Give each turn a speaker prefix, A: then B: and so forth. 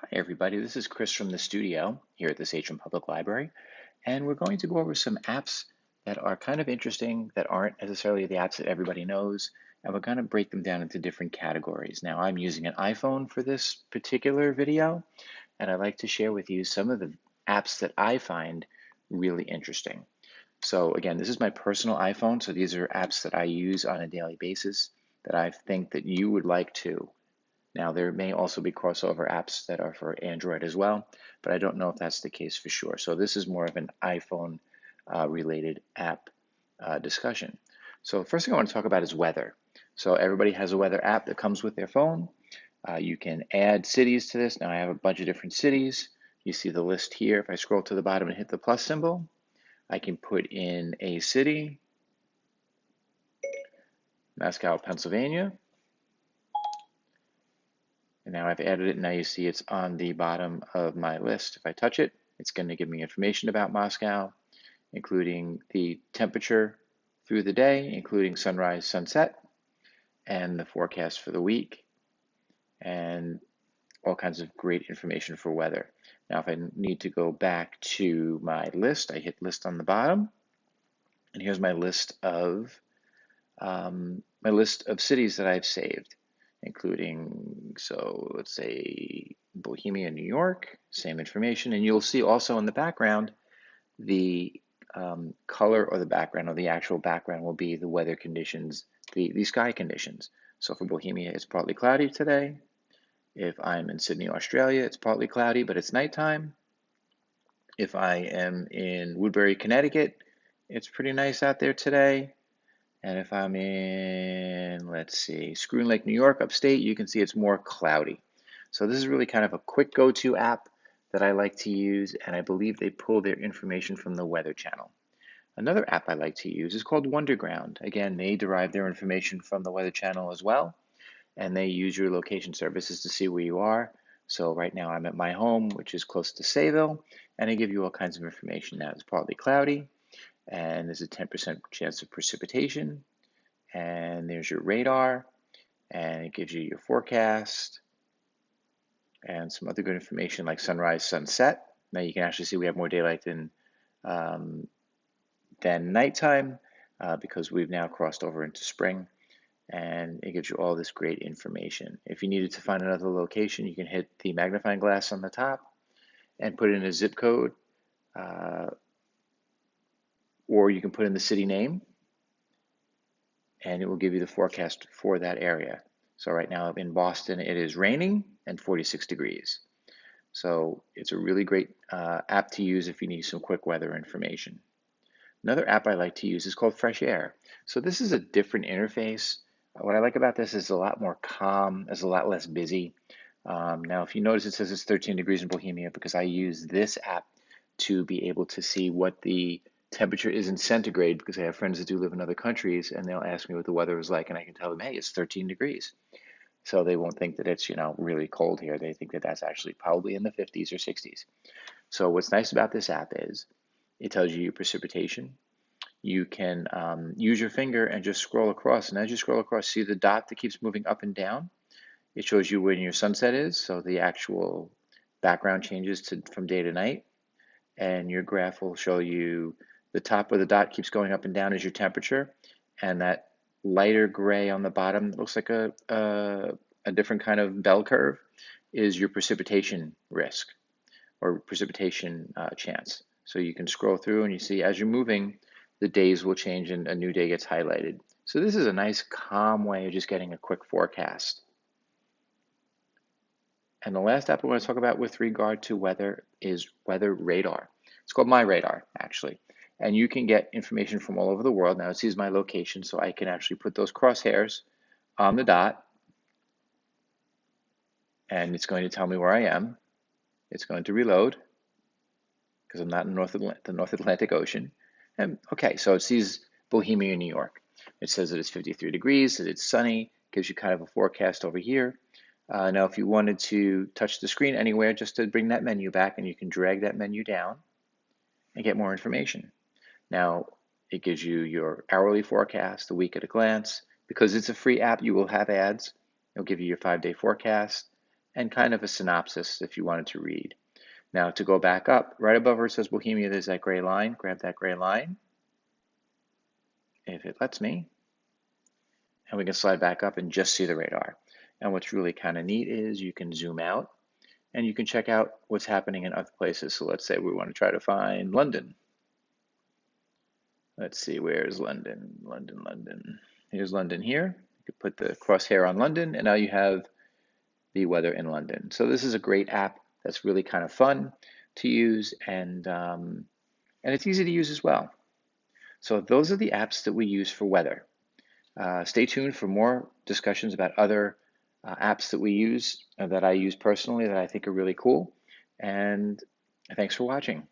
A: Hi everybody, this is Chris from the studio here at the Sachem Public Library, and we're going to go over some apps that are kind of interesting that aren't necessarily the apps that everybody knows, and we're going to break them down into different categories. Now, I'm using an iPhone for this particular video, and I'd like to share with you some of the apps that I find really interesting. So again, this is my personal iPhone, so these are apps that I use on a daily basis that I think that you would like too. Now, there may also be crossover apps that are for Android as well, but I don't know if that's the case for sure. So this is more of an iPhone related app discussion. So first thing I want to talk about is weather. So everybody has a weather app that comes with their phone. You can add cities to this. Now I have a bunch of different cities. You see the list here. If I scroll to the bottom and hit the plus symbol, I can put in a city, Moscow, Pennsylvania. And now I've added it, and now you see it's on the bottom of my list. If I touch it, it's going to give me information about Moscow, including the temperature through the day, including sunrise, sunset, and the forecast for the week, and all kinds of great information for weather. Now, if I need to go back to my list, I hit list on the bottom, and here's my list of cities that I've saved, including, so let's say Bohemia, New York, same information. And you'll see also in the background, the color or the background or the actual background will be the weather conditions, the sky conditions. So for Bohemia, it's partly cloudy today. If I'm in Sydney, Australia, it's partly cloudy, but it's nighttime. If I am in Woodbury, Connecticut, it's pretty nice out there today. And if I'm in, let's see, Screw Lake, New York, upstate, you can see it's more cloudy. So this is really kind of a quick go-to app that I like to use, and I believe they pull their information from the Weather Channel. Another app I like to use is called WonderGround. Again, they derive their information from the Weather Channel as well, and they use your location services to see where you are. So right now I'm at my home, which is close to Sayville, and they give you all kinds of information. Now it's partly cloudy, and there's a 10% chance of precipitation, and there's your radar, and it gives you your forecast and some other good information like sunrise, sunset. Now you can actually see we have more daylight than nighttime because we've now crossed over into spring, and it gives you all this great information. If you needed to find another location, you can hit the magnifying glass on the top and put in a zip code, or you can put in the city name, and it will give you the forecast for that area. So right now in Boston, it is raining and 46 degrees. So it's a really great app to use if you need some quick weather information. Another app I like to use is called Fresh Air. So this is a different interface. What I like about this is a lot more calm, it's a lot less busy. Now, if you notice, it says it's 13 degrees in Bohemia because I use this app to be able to see what the temperature is in centigrade, because I have friends that do live in other countries and they'll ask me what the weather is like, and I can tell them, hey, it's 13 degrees. So they won't think that it's, really cold here. They think that that's actually probably in the 50s or 60s. So what's nice about this app is it tells you your precipitation. You can use your finger and just scroll across. And as you scroll across, see the dot that keeps moving up and down? It shows you when your sunset is, so the actual background changes from day to night. And your graph will show you the top where the dot keeps going up and down is your temperature, and that lighter gray on the bottom that looks like a different kind of bell curve is your precipitation risk or precipitation chance. So you can scroll through and you see as you're moving, the days will change and a new day gets highlighted. So this is a nice calm way of just getting a quick forecast. And the last app I want to talk about with regard to weather is Weather Radar. It's called My Radar, actually. And you can get information from all over the world. Now it sees my location, so I can actually put those crosshairs on the dot, and it's going to tell me where I am. It's going to reload because I'm not in the North Atlantic Ocean. And okay, so it sees Bohemia, New York. It says that it's 53 degrees, that it's sunny, gives you kind of a forecast over here. Now, if you wanted to touch the screen anywhere, just to bring that menu back, and you can drag that menu down and get more information. Now, it gives you your hourly forecast, the week at a glance. Because it's a free app, you will have ads. It'll give you your 5-day forecast. and kind of a synopsis if you wanted to read. Now to go back up, right above where it says Bohemia, there's that gray line. Grab that gray line, if it lets me, and we can slide back up and just see the radar. And what's really kind of neat is you can zoom out and you can check out what's happening in other places. So let's say we want to try to find London. Let's see, where's London? London. Here's London here. You could put the crosshair on London, and now you have the weather in London. So this is a great app that's really kind of fun to use, and it's easy to use as well. So those are the apps that we use for weather. Stay tuned for more discussions about other apps that we use, that I use personally, that I think are really cool. And thanks for watching.